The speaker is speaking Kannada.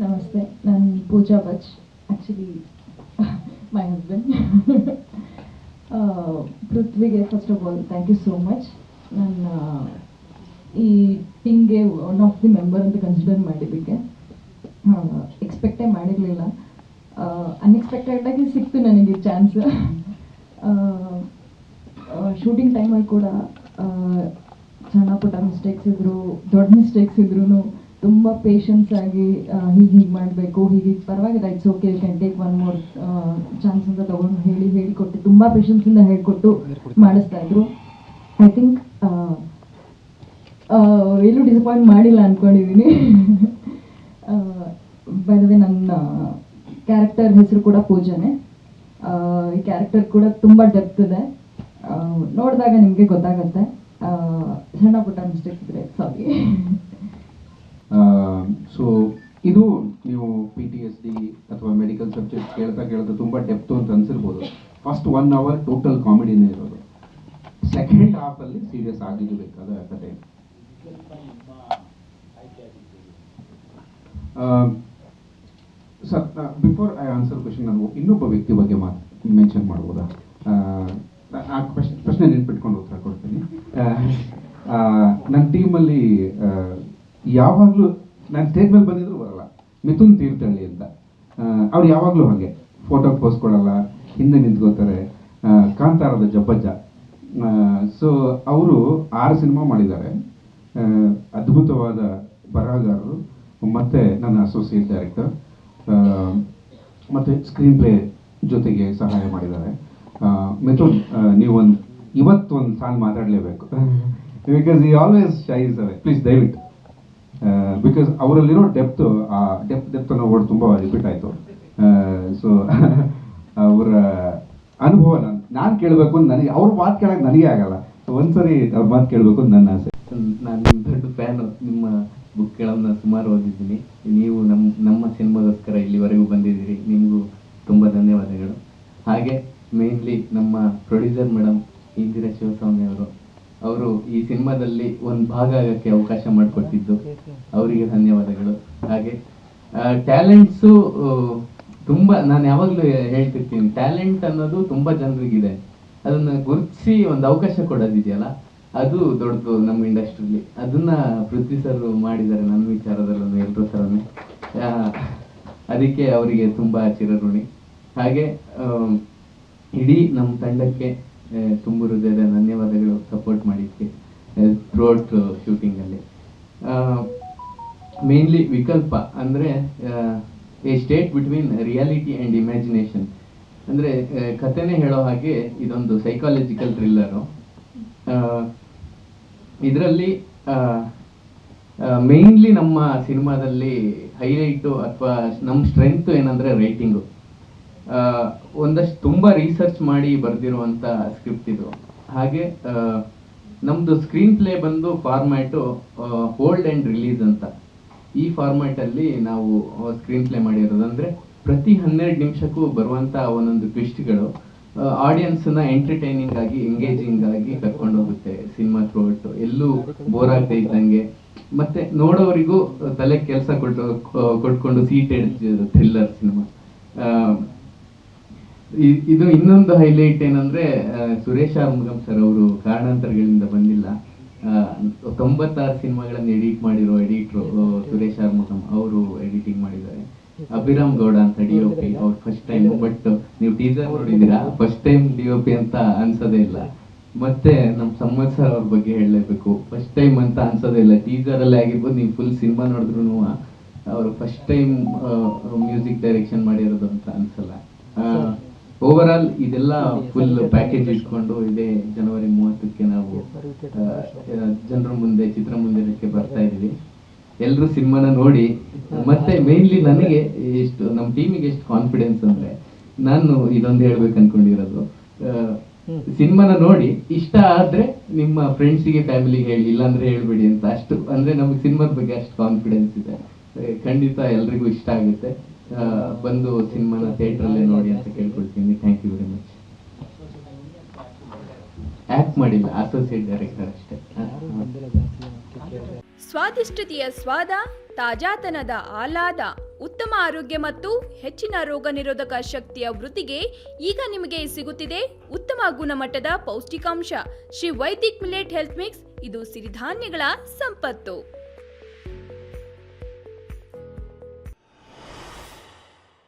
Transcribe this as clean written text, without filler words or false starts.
ನಮಸ್ತೆ, ನಾನು Pooja Bach. Actually my husband. ಪೃಥ್ವಿಗೆ first of all thank you so much. ನನ್ನ ಈ ಟೀಮ್ಗೆ ಒನ್ ಆಫ್ ದಿ ಮೆಂಬರ್ ಅಂತ ಕನ್ಸಿಡರ್ ಮಾಡಿದ್ದಕ್ಕೆ ಎಕ್ಸ್ಪೆಕ್ಟೇ ಮಾಡಿರಲಿಲ್ಲ. ಅನ್ಎಕ್ಸ್ಪೆಕ್ಟೆಡಾಗಿ ಸಿಕ್ತು ನನಗೆ ಚಾನ್ಸ್. ಶೂಟಿಂಗ್ ಟೈಮಲ್ಲಿ ಕೂಡ ಸಣ್ಣ ಪುಟ್ಟ ಮಿಸ್ಟೇಕ್ಸ್ ಇದ್ದರು, ದೊಡ್ಡ ಮಿಸ್ಟೇಕ್ಸ್ ಇದ್ರೂ ತುಂಬ ಪೇಷನ್ಸ್ ಆಗಿ ಹೀಗೆ ಮಾಡಬೇಕು, ಹೀಗೆ ಪರವಾಗಿಲ್ಲ, it's okay, you can take one more chance ಅಂತ ತೊಗೊಂಡು ಹೇಳಿಕೊಟ್ಟು ತುಂಬ ಪೇಷನ್ಸಿಂದ ಹೇಳಿಕೊಟ್ಟು ಮಾಡಿಸ್ತಾ ಇದ್ರು. ಐ ಥಿಂಕ್ ಎಲ್ಲೂ ಡಿಸಪಾಯಿಂಟ್ ಮಾಡಿಲ್ಲ ಅಂದ್ಕೊಂಡಿದ್ದೀನಿ. ಬೈ ದ ವೇ, ನನ್ನ ಕ್ಯಾರೆಕ್ಟರ್ ಹೆಸರು ಕೂಡ ಪೂಜಾನೇ. ಈ ಕ್ಯಾರೆಕ್ಟರ್ ಕೂಡ ತುಂಬ ಡೆಪ್ತ್ ಇದೆ, ನೋಡಿದಾಗ ನಿಮಗೆ ಗೊತ್ತಾಗುತ್ತೆ. ಸಣ್ಣ ಪುಟ್ಟ ಮಿಸ್ಟೇಕ್ಸ್ ಇದ್ರೆ ಸಾರಿ. ಸೊ ಇದು ನೀವು PTSD ಅಥವಾ ಮೆಡಿಕಲ್ ಸಬ್ಜೆಕ್ಟ್ ಕೇಳ್ತಾ ತುಂಬ ಡೆಪ್ತು ಅಂತ ಅನ್ಸಿರ್ಬೋದು. ಫಸ್ಟ್ 1 hour ಟೋಟಲ್ ಕಾಮಿಡಿನೇ ಇರೋದು, ಸೆಕೆಂಡ್ ಹಾಫಲ್ಲಿ ಸೀರಿಯಸ್ ಆಗಿದ್ದು ಬೇಕಾದ ಕತೆ. Sir, before I answer question, ನಾನು ಇನ್ನೊಬ್ಬ ವ್ಯಕ್ತಿ ಬಗ್ಗೆ ಮೆನ್ಷನ್ ಮಾಡ್ಬೋದಾ? ಆ ಪ್ರಶ್ನೆ ನೆನ್ಪಿಟ್ಕೊಂಡು ಉತ್ತರ ಕೊಡ್ತೀನಿ. ನನ್ನ ಟೀಮಲ್ಲಿ ಯಾವಾಗಲೂ ನಾನು ಸ್ಟೇಜ್ ಮೇಲೆ ಬಂದಿದ್ರು ಬರಲ್ಲ, ಮಿಥುನ್ ತೀರ್ಥಹಳ್ಳಿ ಅಂತ. ಅವ್ರು ಯಾವಾಗಲೂ ಹಾಗೆ ಫೋಟೋಗೆ ಪೋಸ್ ಕೊಡಲ್ಲ, ಹಿಂದೆ ನಿಂತ್ಕೋತಾರೆ. ಕಾಂತಾರದ ಜಬ್ಬಜ್ಜ. ಸೊ ಅವರು 6 ಸಿನಿಮಾ ಮಾಡಿದ್ದಾರೆ. ಅದ್ಭುತವಾದ ಬರಹಗಾರರು, ಮತ್ತು ನನ್ನ ಅಸೋಸಿಯೇಟ್ ಡೈರೆಕ್ಟರ್, ಮತ್ತು ಸ್ಕ್ರೀನ್ ಪ್ಲೇ ಜೊತೆಗೆ ಸಹಾಯ ಮಾಡಿದ್ದಾರೆ. ಮಿಥುನ್, ನೀವೊಂದು ಇವತ್ತೊಂದು ಸಾಲು ಮಾತಾಡಲೇಬೇಕು, ಬಿಕಾಸ್ ಈ ಆಲ್ವೇಸ್ ಶೈಸ್ ಅವೇ. ಪ್ಲೀಸ್ ದಯವಿಟ್ಟು, ಬಿಕಾಸ್ ಅವರಲ್ಲಿರೋ ಡೆಪ್ತು, ಆ ಡೆಪ್ತ್ ಅನ್ನೋ ವರ್ಡ್ ತುಂಬ ರಿಪೀಟ್ ಆಯಿತು. ಸೊ ಅವರ ಅನುಭವ ನಾನು ಕೇಳಬೇಕು ಅಂತ ನನಗೆ, ಅವ್ರ ಮಾತು ಕೇಳೋಕ್ಕೆ ನನಗೆ ಆಗಲ್ಲ. ಒಂದ್ಸರಿ ಅವ್ರ ಮಾತು ಕೇಳಬೇಕು ಅಂತ ನನ್ನ ಆಸೆ. ನಾನು ನಿಮ್ಮ ದೊಡ್ಡ ಫ್ಯಾನು. ನಿಮ್ಮ ಬುಕ್ಗಳನ್ನು ಸುಮಾರು ಓದಿದ್ದೀನಿ. ನೀವು ನಮ್ಮ ಸಿನಿಮಾಗೋಸ್ಕರ ಇಲ್ಲಿವರೆಗೂ ಬಂದಿದ್ದೀರಿ, ನಿಮಗೂ ತುಂಬ ಧನ್ಯವಾದಗಳು. ಹಾಗೆ ಮೇನ್ಲಿ ನಮ್ಮ ಪ್ರೊಡ್ಯೂಸರ್ ಮೇಡಮ್ ಇಂದಿರಾ ಶಿವಸ್ವಾಮಿ ಅವರು ಈ ಸಿನಿಮಾದಲ್ಲಿ ಒಂದು ಭಾಗ ಆಗೋಕ್ಕೆ ಅವಕಾಶ ಮಾಡಿಕೊಟ್ಟಿದ್ದು, ಅವರಿಗೆ ಧನ್ಯವಾದಗಳು. ಹಾಗೆ ಟ್ಯಾಲೆಂಟ್ಸು ತುಂಬ, ನಾನು ಯಾವಾಗಲೂ ಹೇಳ್ತಿರ್ತೀನಿ, ಟ್ಯಾಲೆಂಟ್ ಅನ್ನೋದು ತುಂಬ ಜನರಿಗಿದೆ. ಅದನ್ನು ಗುರುತಿಸಿ ಒಂದು ಅವಕಾಶ ಕೊಡೋದಿದೆಯಲ್ಲ, ಅದು ದೊಡ್ಡದು ನಮ್ಮ ಇಂಡಸ್ಟ್ರಿಲಿ. ಅದನ್ನು ಪೃಥ್ವಿ ಸರ್ ಮಾಡಿದ್ದಾರೆ ನನ್ನ ವಿಚಾರದಲ್ಲೂ, ಎಲ್ಲರೂ ಸರನೇ. ಅದಕ್ಕೆ ಅವರಿಗೆ ತುಂಬ ಚಿರಋಣಿ. ಹಾಗೆ ಇಡೀ ನಮ್ಮ ತಂಡಕ್ಕೆ ತುಂಬ ಹೃದಯದ ಧನ್ಯವಾದಗಳು, ಸಪೋರ್ಟ್ ಮಾಡಿದ್ದಕ್ಕೆ ಥ್ರೂಔಟ್ ಶೂಟಿಂಗಲ್ಲಿ. ಮೇನ್ಲಿ ವಿಕಲ್ಪ ಅಂದರೆ A state between reality and imagination. ಅಂದರೆ ಕಥೆನೇ ಹೇಳೋ ಹಾಗೆ ಇದೊಂದು ಸೈಕಾಲಜಿಕಲ್ ಥ್ರಿಲ್ಲರು. ಇದರಲ್ಲಿ ಮೇನ್ಲಿ ನಮ್ಮ ಸಿನಿಮಾದಲ್ಲಿ ಹೈಲೈಟು ಅಥವಾ ನಮ್ಮ ಸ್ಟ್ರೆಂತು ಏನಂದರೆ ರೈಟಿಂಗು. ಒಂದಷ್ಟು ತುಂಬ ರಿಸರ್ಚ್ ಮಾಡಿ ಬರೆದಿರುವಂಥ ಸ್ಕ್ರಿಪ್ಟ್ ಇದು. ಹಾಗೆ ನಮ್ಮದು ಸ್ಕ್ರೀನ್ ಪ್ಲೇ ಬಂದು ಫಾರ್ಮ್ಯಾಟು ಹೋಲ್ಡ್ ಆ್ಯಂಡ್ ರಿಲೀಸ್ ಅಂತ. ಈ ಫಾರ್ಮ್ಯಾಟಲ್ಲಿ ನಾವು ಸ್ಕ್ರೀನ್ ಪ್ಲೇ ಮಾಡಿರೋದು. ಅಂದರೆ ಪ್ರತಿ 12 ನಿಮಿಷಕ್ಕೂ ಬರುವಂಥ ಒಂದೊಂದು ಟ್ವಿಸ್ಟ್ಗಳು ಆಡಿಯನ್ಸನ್ನ ಎಂಟರ್ಟೈನಿಂಗ್ ಆಗಿ, ಎಂಗೇಜಿಂಗ್ ಆಗಿ ಕರ್ಕೊಂಡು ಹೋಗುತ್ತೆ ಸಿನಿಮಾ ಥ್ರೂಔಟ್. ಎಲ್ಲೂ ಬೋರ್ ಆಗದೆ ಇದ್ದಂಗೆ, ಮತ್ತು ನೋಡೋರಿಗೂ ತಲೆ ಕೆಲಸ ಕೊಟ್ಕೊಂಡು ಸೀಟೆಡ್ ಥ್ರಿಲ್ಲರ್ ಸಿನಿಮಾ. ಇದು ಇನ್ನೊಂದು ಹೈಲೈಟ್ ಏನಂದ್ರೆ, ಸುರೇಶ್ ಆರ್ಮುಗಂ ಸರ್ ಅವರು ಕಾರಣಾಂತರಗಳಿಂದ ಬಂದಿಲ್ಲ. 96 ಸಿನಿಮಾಗಳನ್ನು ಎಡಿಟ್ ಮಾಡಿರೋ ಎಡಿಟ್ರು ಸುರೇಶ್ ಆರ್ಮುಗಂ ಅವರು ಎಡಿಟಿಂಗ್ ಮಾಡಿದ್ದಾರೆ. ಅಭಿರಾಮ್ ಗೌಡ ಅಂತ DOP, ಅವ್ರು ಫಸ್ಟ್ ಟೈಮ್. ಬಟ್ ನೀವು ಟೀಸರ್ ನೋಡಿದ್ದೀರಾ, ಫಸ್ಟ್ ಟೈಮ್ DOP ಅಂತ ಅನ್ಸೋದೇ ಇಲ್ಲ. ಮತ್ತೆ ನಮ್ಮ ಸಂವತ್ ಸರ್ ಅವ್ರ ಬಗ್ಗೆ ಹೇಳಲೇಬೇಕು, ಫಸ್ಟ್ ಟೈಮ್ ಅಂತ ಅನ್ಸೋದೇ ಇಲ್ಲ. ಟೀಸರಲ್ಲಿ ಆಗಿರ್ಬೋದು, ನೀವು ಫುಲ್ ಸಿನಿಮಾ ನೋಡಿದ್ರು ಅವರು ಫಸ್ಟ್ ಟೈಮ್ ಮ್ಯೂಸಿಕ್ ಡೈರೆಕ್ಷನ್ ಮಾಡಿರೋದು ಅಂತ ಅನ್ಸಲ್ಲ. ಓವರ್ ಆಲ್ ಇದೆಲ್ಲ ಫುಲ್ ಪ್ಯಾಕೇಜ್ ಇಟ್ಕೊಂಡು ಇದೇ ಜನವರಿ 30ಕ್ಕೆ ನಾವು ಜನರ ಮುಂದೆ ಚಿತ್ರಮಂದಿರಕ್ಕೆ ಬರ್ತಾ ಇದೀವಿ. ಎಲ್ಲರೂ ಸಿನಿಮಾನ ನೋಡಿ. ಮತ್ತೆ ಮೇನ್ಲಿ ನನಗೆ ಎಷ್ಟು, ನಮ್ಮ ಟೀಮಿಗೆ ಎಷ್ಟು ಕಾನ್ಫಿಡೆನ್ಸ್ ಅಂದ್ರೆ, ನಾನು ಇದೊಂದು ಹೇಳ್ಬೇಕು ಅನ್ಕೊಂಡಿರೋದು, ಸಿನಿಮಾನ ನೋಡಿ ಇಷ್ಟ ಆದ್ರೆ ನಿಮ್ಮ ಫ್ರೆಂಡ್ಸಿಗೆ, ಫ್ಯಾಮಿಲಿಗೆ ಹೇಳಿ, ಇಲ್ಲಾಂದ್ರೆ ಹೇಳ್ಬೇಡಿ ಅಂತ. ಅಷ್ಟು ಅಂದ್ರೆ ನಮಗೆ ಸಿನಿಮಾದ ಬಗ್ಗೆ ಅಷ್ಟು ಕಾನ್ಫಿಡೆನ್ಸ್ ಇದೆ. ಖಂಡಿತ ಎಲ್ರಿಗೂ ಇಷ್ಟ ಆಗುತ್ತೆ. ಬಂದು ಸಿನಿಮಾನ ಥಿಯೇಟ್ರಲ್ಲೇ ನೋಡಿ ಅಂತ ಕೇಳ್ಕೊಳ್ತೀನಿ. Thank you very much. Act ಮಾಡಿಲ್ಲ, ಅಸೋಸಿಯೇಟ್ ಡೈರೆಕ್ಟರ್ ಅಷ್ಟೇ. ಸ್ವಾದಿಷ್ಟತೆಯ ಸ್ವಾದ, ತಾಜಾತನದ ಆಹ್ಲಾದ, ಉತ್ತಮ ಆರೋಗ್ಯ ಮತ್ತು ಹೆಚ್ಚಿನ ರೋಗ ನಿರೋಧಕ ಶಕ್ತಿಯ ವೃದ್ಧಿಗೆ ಈಗ ನಿಮಗೆ ಸಿಗುತ್ತಿದೆ ಉತ್ತಮ ಗುಣಮಟ್ಟದ ಪೌಷ್ಟಿಕಾಂಶ Shri Vaidik millet health mix. ಇದು ಸಿರಿಧಾನ್ಯಗಳ ಸಂಪತ್ತು.